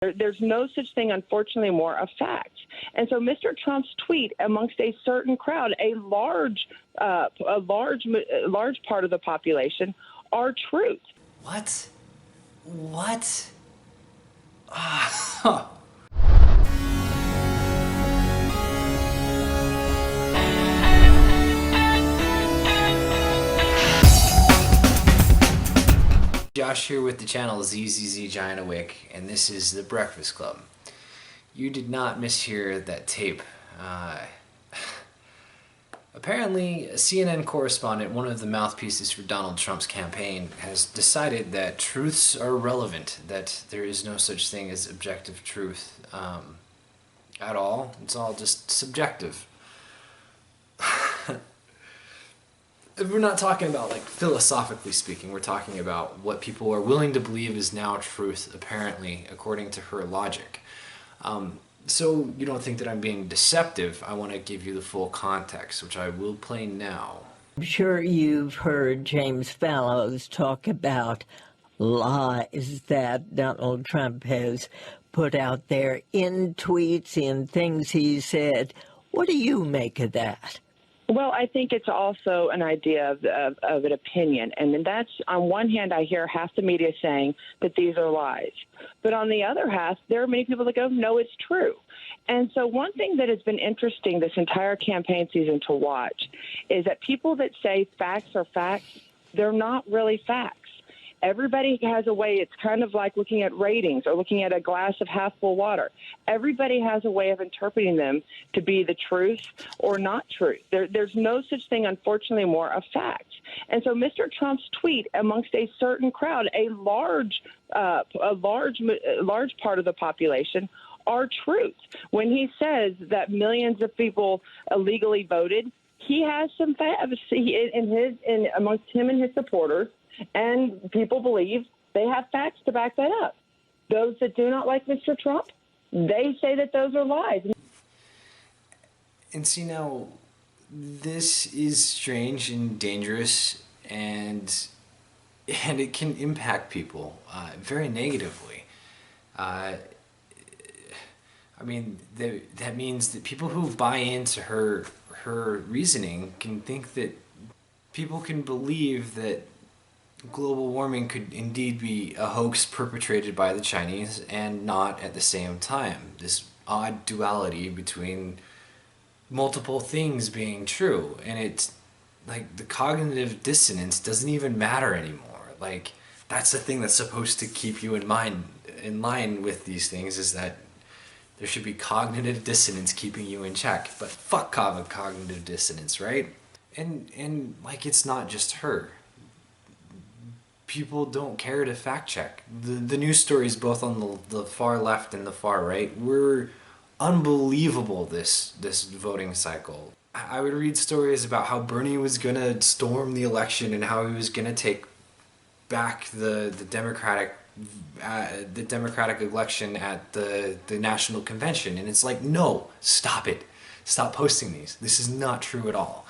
There's no such thing, unfortunately, more of fact. And so Mr. Trump's tweet amongst a certain crowd, a large part of the population, are truth. What? What? Josh here with the channel ZZZ Giant Awake, and this is The Breakfast Club. You did not mishear that tape. Apparently, a CNN correspondent, one of the mouthpieces for Donald Trump's campaign, has decided that truths are irrelevant, that there is no such thing as objective truth at all. It's all just subjective. We're not talking about, like, philosophically speaking. We're talking about what people are willing to believe is now truth, apparently, according to her logic. So you don't think that I'm being deceptive, I want to give you the full context, which I will play now. I'm sure you've heard James Fallows talk about lies that Donald Trump has put out there in tweets, in things he said. What do you make of that? Well, I think it's also an idea of an opinion. And that's, on one hand, I hear half the media saying that these are lies. But on the other half, there are many people that go, no, it's true. And so one thing that has been interesting this entire campaign season to watch is that people that say facts are facts, they're not really facts. Everybody has a way. It's kind of like looking at ratings or looking at a glass of half full water. Everybody has a way of interpreting them to be the truth or not truth. There's no such thing, unfortunately, more of fact. And so Mr. Trump's tweet amongst a certain crowd, a large part of the population, are truth. When he says that millions of people illegally voted, he has some facts amongst him and his supporters. And people believe they have facts to back that up. Those that do not like Mr. Trump, they say that those are lies. And see, now, this is strange and dangerous, and it can impact people very negatively. I mean, that means that people who buy into her reasoning can think that people can believe that global warming could indeed be a hoax perpetrated by the Chinese and not at the same time. This odd duality between multiple things being true. And it's like the cognitive dissonance doesn't even matter anymore. Like, that's the thing that's supposed to keep you in line with these things, is that there should be cognitive dissonance keeping you in check. But fuck cognitive dissonance, right? And like, it's not just her. People don't care to fact check. The news stories, both on the far left and the far right, were unbelievable this voting cycle. I would read stories about how Bernie was gonna storm the election and how he was gonna take back the Democratic election at the National Convention, and it's like, no, stop it. Stop posting these. This is not true at all.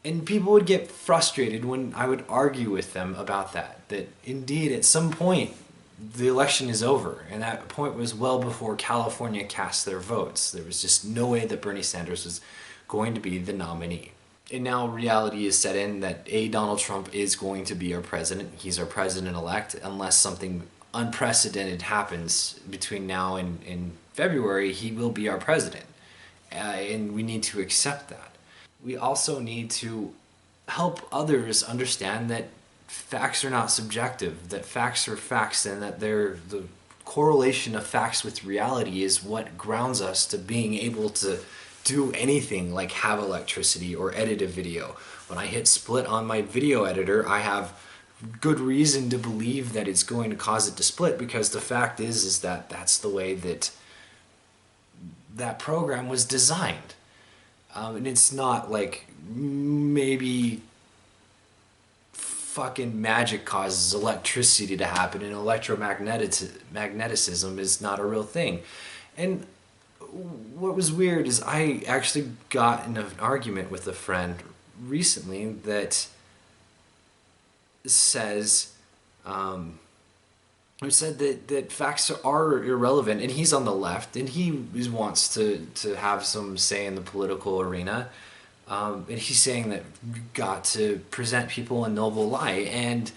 And people would get frustrated when I would argue with them about that indeed at some point the election is over, and that point was well before California cast their votes. There was just no way that Bernie Sanders was going to be the nominee. And now reality is set in that Donald Trump is going to be our president. He's our president-elect, unless something unprecedented happens between now and February. He will be our president, and we need to accept that. We also need to help others understand that facts are not subjective, that facts are facts, and that the correlation of facts with reality is what grounds us to being able to do anything like have electricity or edit a video. When I hit split on my video editor, I have good reason to believe that it's going to cause it to split, because the fact is that that's the way that program was designed. And it's not like maybe fucking magic causes electricity to happen and electromagnetism is not a real thing. And what was weird is I actually got in an argument with a friend recently that says who said that facts are irrelevant, and he's on the left, and he wants to have some say in the political arena. And he's saying that you got to present people a noble lie. And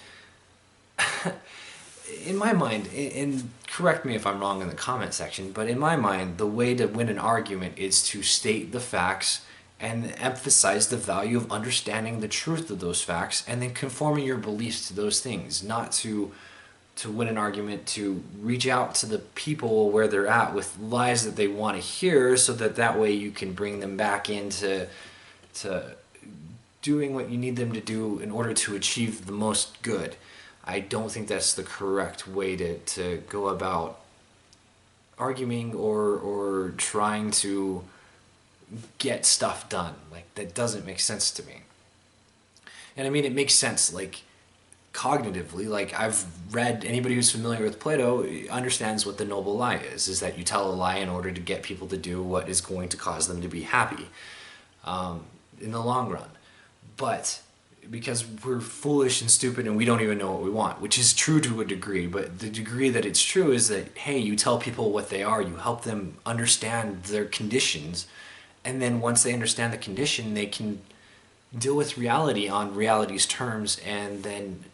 in my mind, and correct me if I'm wrong in the comment section, but in my mind, the way to win an argument is to state the facts and emphasize the value of understanding the truth of those facts and then conforming your beliefs to those things, not to win an argument, to reach out to the people where they're at with lies that they want to hear, so that way you can bring them back into doing what you need them to do in order to achieve the most good. I don't think that's the correct way to go about arguing or trying to get stuff done. Like, that doesn't make sense to me. And I mean, it makes sense, like, cognitively. Like, I've read, anybody who's familiar with Plato understands what the noble lie is that you tell a lie in order to get people to do what is going to cause them to be happy in the long run. But because we're foolish and stupid and we don't even know what we want, which is true to a degree, but the degree that it's true is that, hey, you tell people what they are, you help them understand their conditions, and then once they understand the condition, they can deal with reality on reality's terms and then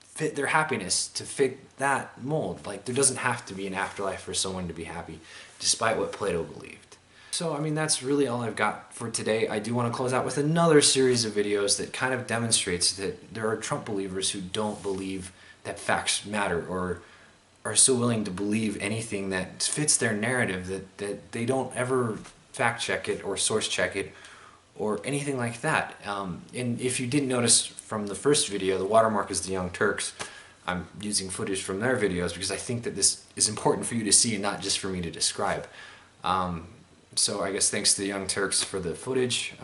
fit their happiness to fit that mold. Like, there doesn't have to be an afterlife for someone to be happy, despite what Plato believed. So, I mean, that's really all I've got for today. I do want to close out with another series of videos that kind of demonstrates that there are Trump believers who don't believe that facts matter, or are so willing to believe anything that fits their narrative that they don't ever fact check it or source check it or anything like that. And if you didn't notice from the first video, the watermark is the Young Turks. I'm using footage from their videos because I think that this is important for you to see and not just for me to describe. So I guess thanks to the Young Turks for the footage,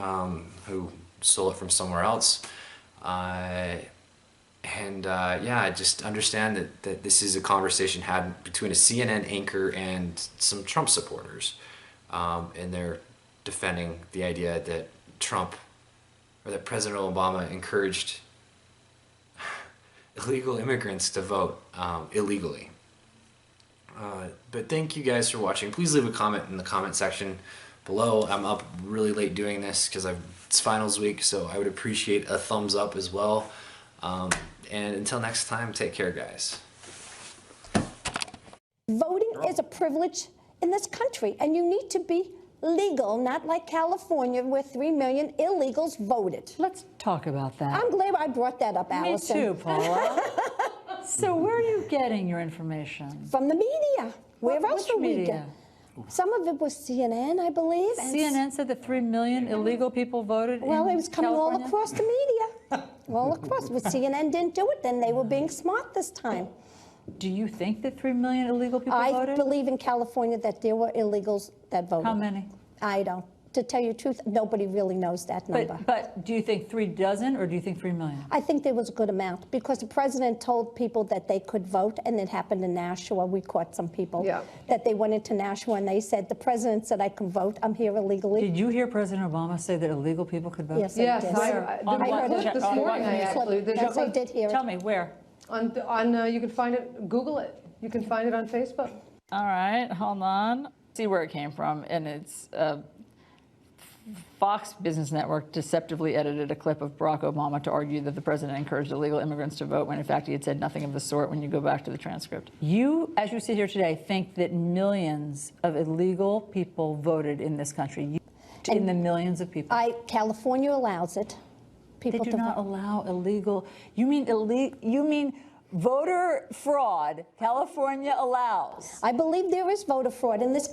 who stole it from somewhere else. Yeah, just understand that this is a conversation had between a CNN anchor and some Trump supporters. And they're defending the idea that Trump, or that President Obama, encouraged illegal immigrants to vote illegally. But thank you guys for watching. Please leave a comment in the comment section below. I'm up really late doing this because it's finals week, so I would appreciate a thumbs up as well. And until next time, take care, guys. Voting is a privilege in this country, and you need to be legal, not like California where 3 million illegals voted. Let's talk about that. I'm glad I brought that up, Allison. Me too, Paula. So where are you getting your information? From the media. Where else Which would we media? get? Some of it was CNN, I believe. and CNN said that 3 million illegal people voted Well, in it was coming California? all across the media. All across. Well, CNN didn't do it, then they were being smart this time. Do you think that 3 million illegal people I voted? believe in California that there were illegals that voted. How many? I don't. To tell you the truth, nobody really knows that number. But do you think 3 dozen or do you think 3 million? I think there was a good amount because the president told people that they could vote, and it happened in Nashua. We caught some people that they went into Nashua and they said, the president said I can vote. I'm here illegally. Did you hear President Obama say that illegal people could vote? Yes, Yes, I did. On I what? heard it this morning. I actually, Yes, I did hear it. Tell me, where? you can find it. Google it. You can find it on Facebook. All right, hold on. See where it came from, and it's Fox Business Network deceptively edited a clip of Barack Obama to argue that the president encouraged illegal immigrants to vote when in fact he had said nothing of the sort when you go back to the transcript. You, as you sit here today, think that millions of illegal people voted in this country. In the millions of people. California allows it. They do not allow illegal. You mean voter fraud? California allows. I believe there is voter fraud in this country.